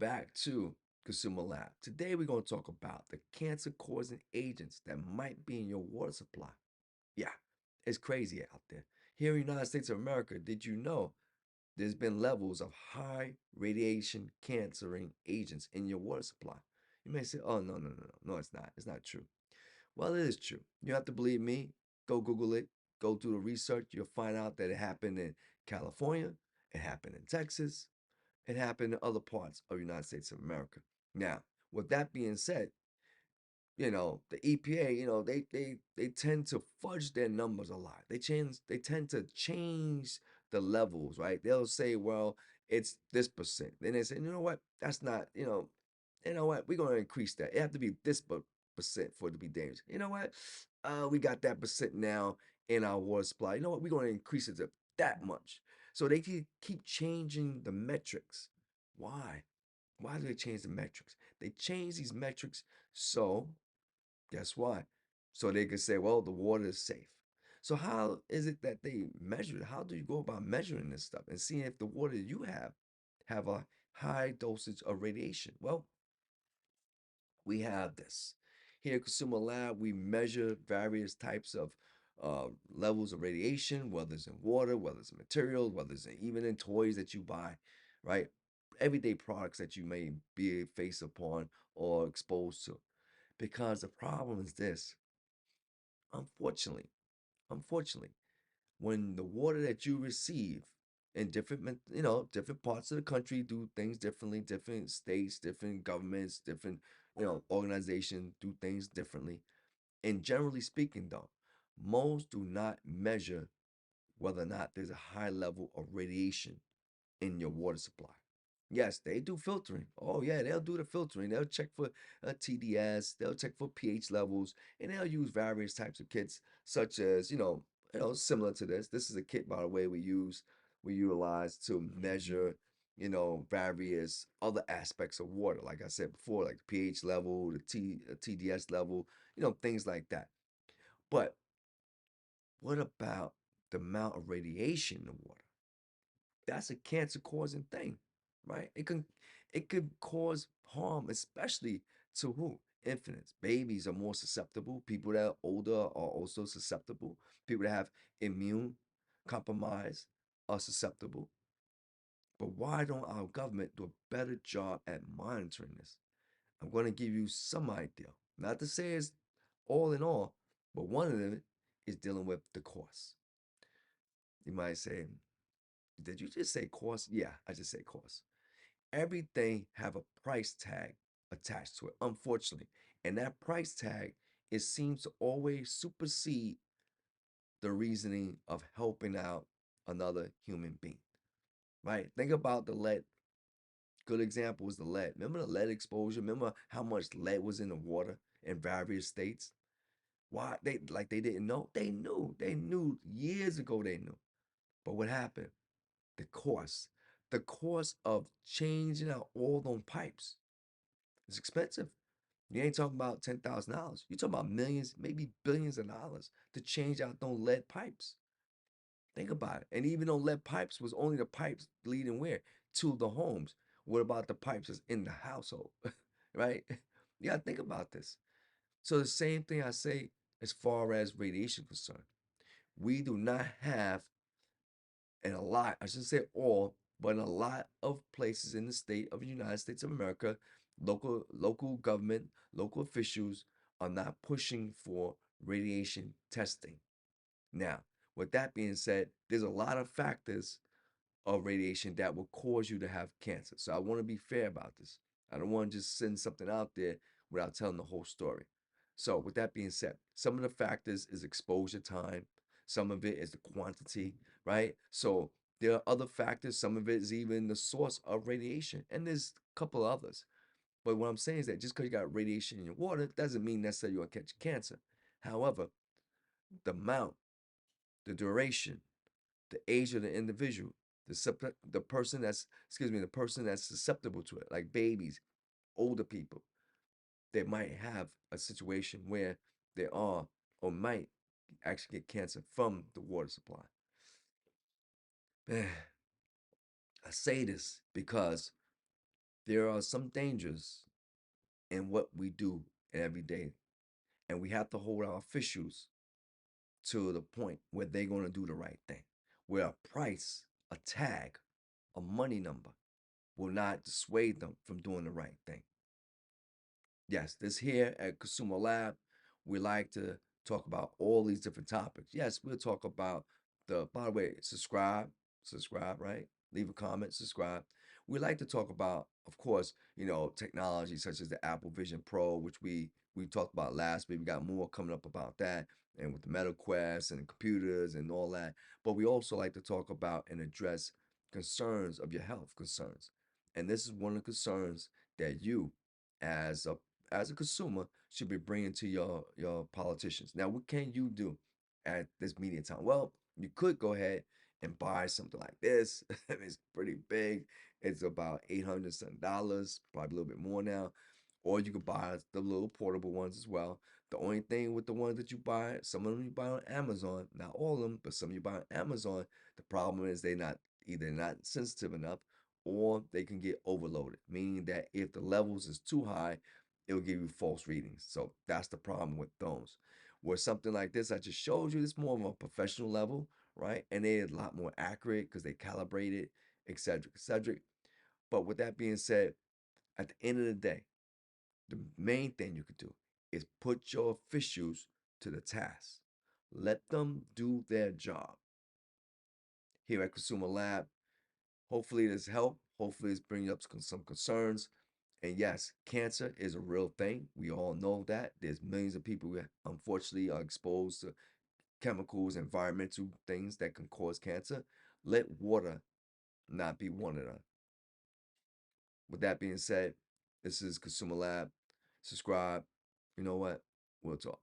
back to Consumer Lab. Today we're going to talk about the cancer causing agents that might be in your water supply. Yeah, it's crazy out there. Here in the United States of America, did you know there's been levels of high radiation cancering agents in your water supply? You may say, oh, no, it's not. It's not true. Well, it is true. You have to believe me. Go Google it. Go do the research. You'll find out that it happened in California. It happened in Texas. It happened in other parts of the United States of America. Now, with that being said, the EPA, they tend to fudge their numbers a lot. They tend to change the levels, right? They'll say, well, it's this percent. Then they say, you know what? That's not, you know what? We're gonna increase that. It have to be this percent for it to be dangerous. You know what? We got that percent now in our water supply. You know what? We're gonna increase it to that much. So they keep changing the metrics. Why? Why do they change the metrics? They change these metrics so guess why? So they can say, well, the water is safe. So how is it that they measure it? How do you go about measuring this stuff and seeing if the water you have a high dosage of radiation? Well, we have this. Here at Consumer Lab, we measure various types of levels of radiation, whether it's in water, whether it's in materials, whether it's even in toys that you buy, right? Everyday products that you may be faced upon or exposed to. Because the problem is this. Unfortunately, unfortunately, when the water that you receive in different parts of the country do things differently, different states, different governments, different, organizations do things differently. And generally speaking, though, most do not measure whether or not there's a high level of radiation in your water supply. Yes, they do filtering. Oh, yeah, they'll do the filtering. They'll check for TDS, they'll check for pH levels, and they'll use various types of kits, such as, similar to this. This is a kit, by the way, we utilize to measure, various other aspects of water. Like I said before, like the pH level, the TDS level, things like that. But what about the amount of radiation in the water? That's a cancer causing thing, right? It could cause harm, especially to who? Infants. Babies are more susceptible. People that are older are also susceptible. People that have immune compromise are susceptible. But why don't our government do a better job at monitoring this? I'm going to give you some idea. Not to say it's all in all, but one of them is dealing with the cost. You might say, did you just say cost? Yeah, I just said cost. Everything have a price tag attached to it, unfortunately. And that price tag, it seems to always supersede the reasoning of helping out another human being. Right? Think about the lead. Good example is the lead. Remember the lead exposure? Remember how much lead was in the water in various states? Why they didn't know? They knew. They knew years ago they knew. But what happened? The cost. The cost of changing out all those pipes is expensive. You ain't talking about $10,000. You're talking about millions, maybe billions of dollars to change out those lead pipes. Think about it. And even though lead pipes was only the pipes leading where? To the homes. What about the pipes that's in the household? Right? You gotta think about this. So the same thing I say as far as radiation concerned. We do not have, and a lot, I shouldn't say all, but in a lot of places in the state of the United States of America, local government, local officials are not pushing for radiation testing. Now, with that being said, there's a lot of factors of radiation that will cause you to have cancer. So I want to be fair about this. I don't want to just send something out there without telling the whole story. So with that being said, some of the factors is exposure time. Some of it is the quantity, right? So there are other factors. Some of it is even the source of radiation. And there's a couple others. But what I'm saying is that just because you got radiation in your water doesn't mean necessarily you're going to catch cancer. However, the amount, the duration, the age of the individual, the person that's the person that's susceptible to it, like babies, older people, they might have a situation where they are or might actually get cancer from the water supply. Man, I say this because There are some dangers in what we do every day, and we have to hold our officials to the point where they're going to do the right thing, where a price, a tag, a money number will not dissuade them from doing the right thing. Yes, this here at Consumer Lab, we like to talk about all these different topics. Yes, we'll talk about by the way, subscribe, right? Leave a comment, subscribe. We like to talk about, of course, technology such as the Apple Vision Pro, which we talked about last week. We got more coming up about that, and with the Meta Quest and computers and all that. But we also like to talk about and address concerns of your health concerns. And this is one of the concerns that you, as a consumer, should be bringing to your politicians. Now, what can you do at this media time? Well, you could go ahead and buy something like this. It's pretty big. It's about $800 probably a little bit more now. Or you could buy the little portable ones as well. The only thing with the ones that you buy, some of them you buy on Amazon, not all of them, but some you buy on Amazon. The problem is they not either not sensitive enough, or they can get overloaded, meaning that if the levels is too high, it'll give you false readings. So that's the problem with those. Where something like this I just showed you, it's more of a professional level, right? And they're a lot more accurate because they calibrate it, etc., etc. But with that being said, at the end of the day, the main thing you could do is put your officials to the task. Let them do their job. Here at Consumer Lab, hopefully this helped. Hopefully it's bringing up some concerns. And yes, cancer is a real thing. We all know that. There's millions of people who unfortunately are exposed to chemicals, environmental things that can cause cancer. Let water not be one of them. With that being said, this is Consumer Lab. Subscribe. You know what? We'll talk.